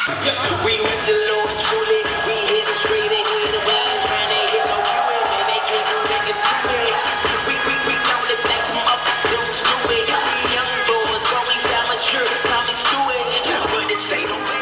We with the Lord truly, we hit it straight ahead of we ain't trying to hit no queue, man. They can't do nothing to it. We know that they come up, dudes do it. We young boys, but we sound mature, Tommy Stewart. But this ain't no way.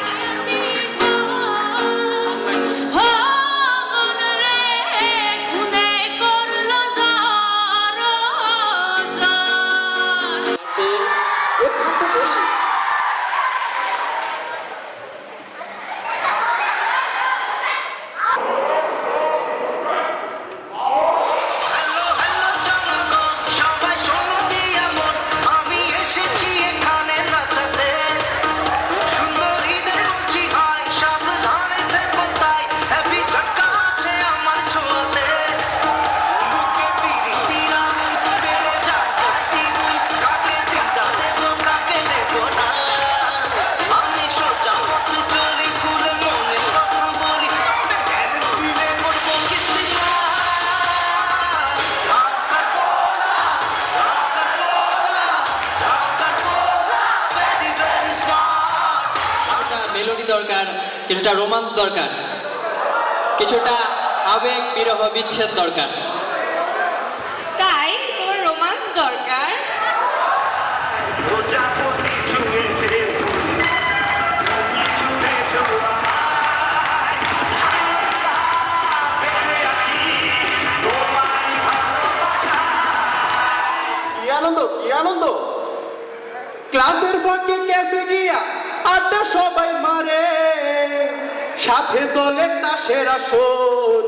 Melody দরকার, কিছুটা romance দরকার, কিছুটা আবেগ বিরহ বিচ্ছেদ দরকার। তাই তোমার রোমান্স দরকার? কি আনন্দ, কি আনন্দ! ক্লাসের ফাঁকে ক্যাফে গিয়া আড্ডা সবাই মারে, সাথে চলে তাসের আসর,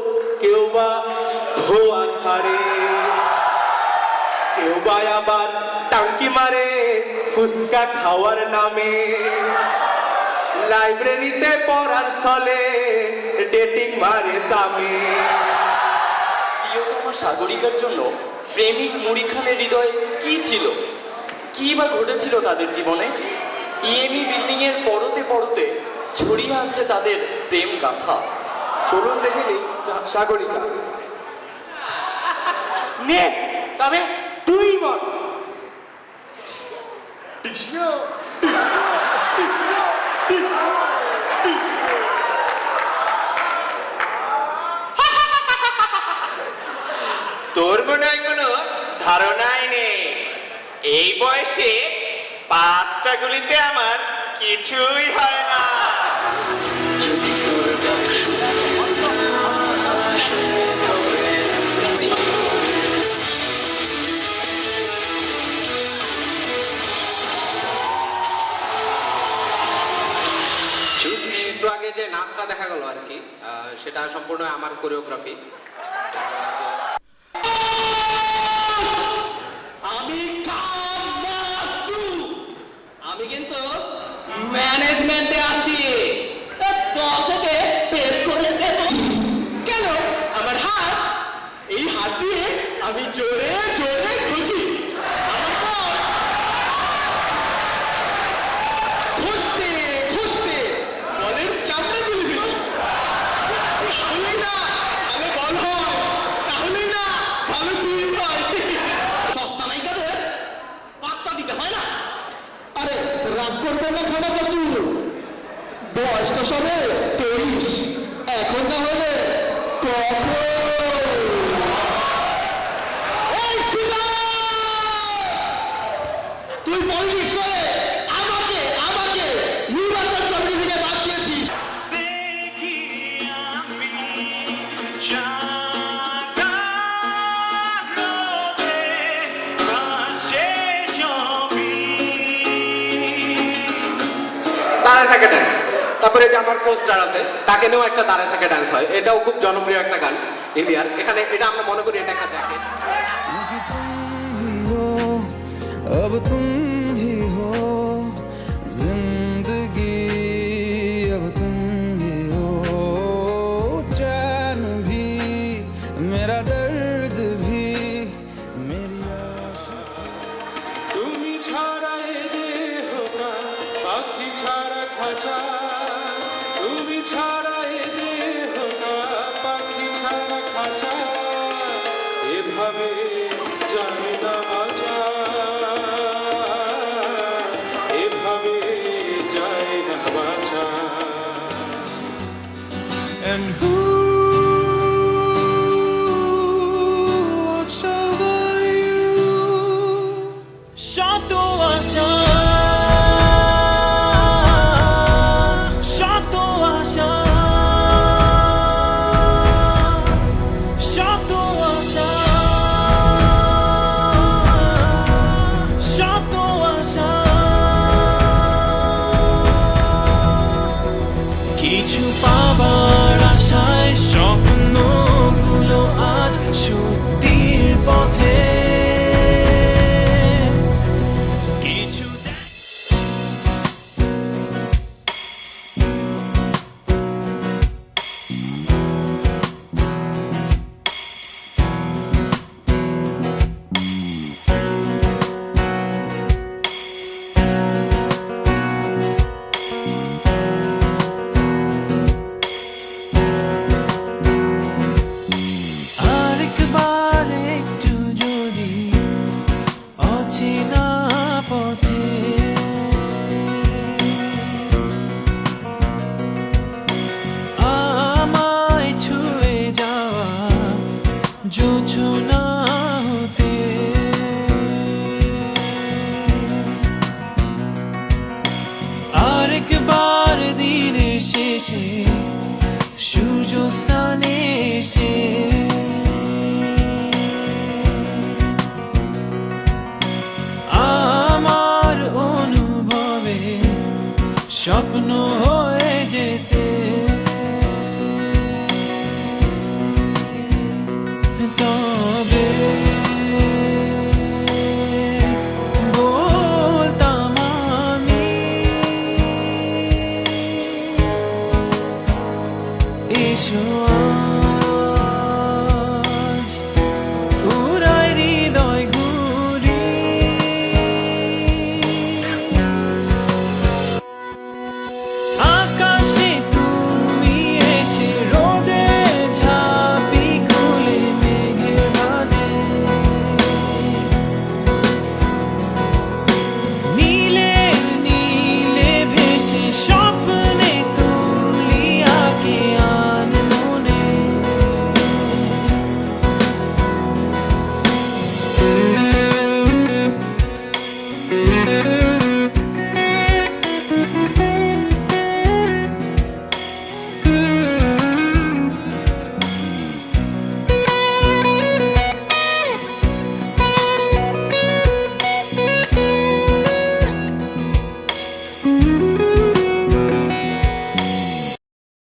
কেউ বা ধোয়া ছাড়ে, কেউ বা আবার টাঙ্কি মারে ফুচকা খাওয়ার নামে। লাইব্রেরিতে পড়ার চলে ডেটিং মারে সামে। প্রিয়তমা সাগরিকার জন্য প্রেমিক মুড়ি খানের হৃদয়ে কি ছিল, কি বা ঘটেছিল তাদের জীবনে? ইএমই বিল্ডিং এর পরতে পরতে ছড়িয়ে আছে তাদের প্রেম গাথা। চলুন দেখে নেই সাগরিকা। নে তবে তুই বল। তোর মনে হয় কোনো ধারণাই নেই, এই বয়সে 5টা গুলিতে আমার কিছুই হয় না। একটু আগে যে নাচটা দেখা গেল আর কি, সেটা সম্পূর্ণ আমার কোরিওগ্রাফি। আমি কিন্তু ম্যানেজমেন্টে আছি, দল থেকে বের করে দেব। কেন? আমার হাত, এই হাত দিয়ে আমি জোরে জোরে খুশি। খুশতে খুশতে বলের চামড়া তুলে দিল। তাহলেই না আমি বল হয়, তাহলেই না ভালো সুইং হয়। সস্তা নায়িকাদের পাত্তা দিতে হয় না। আরে রাগ করবেন না খানা চাচু, বয়সটা সবে 23, এখন না হলে কখন? তুই বলিস করে আমাকে আমাকে নির্বাচন কমিটি বাদ দিয়েছিস। দাঁড়ায় থাকে ডান্স, তারপরে যে আমার পোস্টার আছে তাকে নিয়েও একটা দাঁড়ায় থাকে ডান্স হয়, এটাও খুব জনপ্রিয় একটা গান ইন্ডিয়ার। এখানে এটা আমরা মনে করি এটা একটা জ্যাকেট। अब तुम ही हो जिंदगी, अब तुम ही हो चैन भी, मेरा दर्द भी, मेरी आशिकी। তুমি ছাড়া এ দেহ প্রাণ পাখি ছাড়া খাঁচা, তুমি ছাড়া এ দেহ প্রাণ পাখি ছাড়া খাঁচা, এভাবে জানি না বাঁচা, এভাবে যায় না বাঁচা। And who watch over you? শত আশা, শত আশা, শত আশা, শত আশা। কিছু পাবার আশায় স্বপ্নগুলো আজ সত্যির পথে। কিছু আরেকবার একটু যদি অচেনা পথে আমায় ছুঁয়ে যাওয়া জোছনা হতে। আরেকবার দিনের শেষে সূর্য স্নানে এসে আমার অনুভবে স্বপ্ন